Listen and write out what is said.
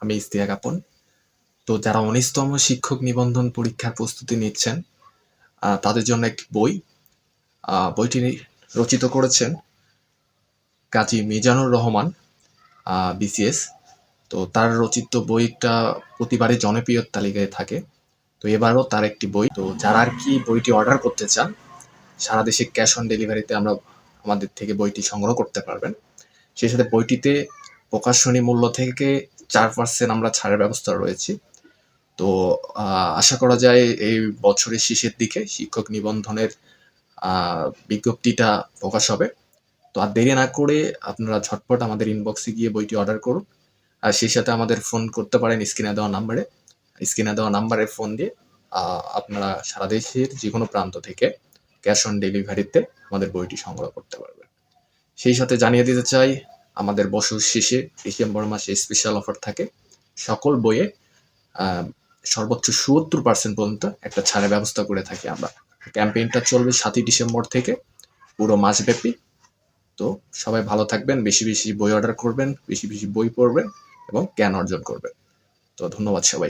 আমি ইশতিয়াক আপন। তো যারা ১৯তম শিক্ষক নিবন্ধন পরীক্ষার প্রস্তুতি নিচ্ছেন, তাদের জন্য একটি বই। বইটি রচিত করেছেন কাজী মিজানুর রহমান, বিসিএস। তো তার রচিত বইটা প্রতিবারই জনপ্রিয় তালিকায় থাকে। তো এবারও তার একটি বই। তো যারা আর কি বইটি অর্ডার করতে চান, সারা দেশে ক্যাশ অন ডেলিভারিতে আমাদের থেকে বইটি সংগ্রহ করতে পারবেন। সেই সাথে বইটিতে প্রকাশনী মূল্য থেকে 4% আমরা ছাড়ের ব্যবস্থা রয়েছে। তো আশা করা যায় এই বছরের শেষের দিকে শিক্ষক নিবন্ধনের বিজ্ঞপ্তিটা প্রকাশ হবে। তো আর দেরি না করে আপনারা ঝটপট আমাদের ইনবক্সে গিয়ে বইটি অর্ডার করুন। আর সেই সাথে আমাদের ফোন করতে পারেন স্ক্রিনে দেওয়া নাম্বারে। স্ক্রিনে দেওয়া নাম্বারে ফোন দিয়ে আপনারা সারা দেশের যেকোনো প্রান্ত থেকে ক্যাশ অন ডেলিভারিতে আমাদের বইটি সংগ্রহ করতে পারবেন। সেই সাথে জানিয়ে দিতে চাই, আমাদের বছর শেষে ডিসেম্বর মাসে স্পেশাল অফার থাকে। সকল বইয়ে সর্বোচ্চ ৭০% পর্যন্ত একটা ছাড়ের ব্যবস্থা করে থাকি আমরা। ক্যাম্পেইনটা চলবে ৭ই ডিসেম্বর থেকে পুরো মাসব্যাপী। তো সবাই ভালো থাকবেন, বেশি বেশি বই অর্ডার করবেন, বেশি বেশি বই পড়বেন এবং জ্ঞান অর্জন করবেন। তো ধন্যবাদ সবাইকে।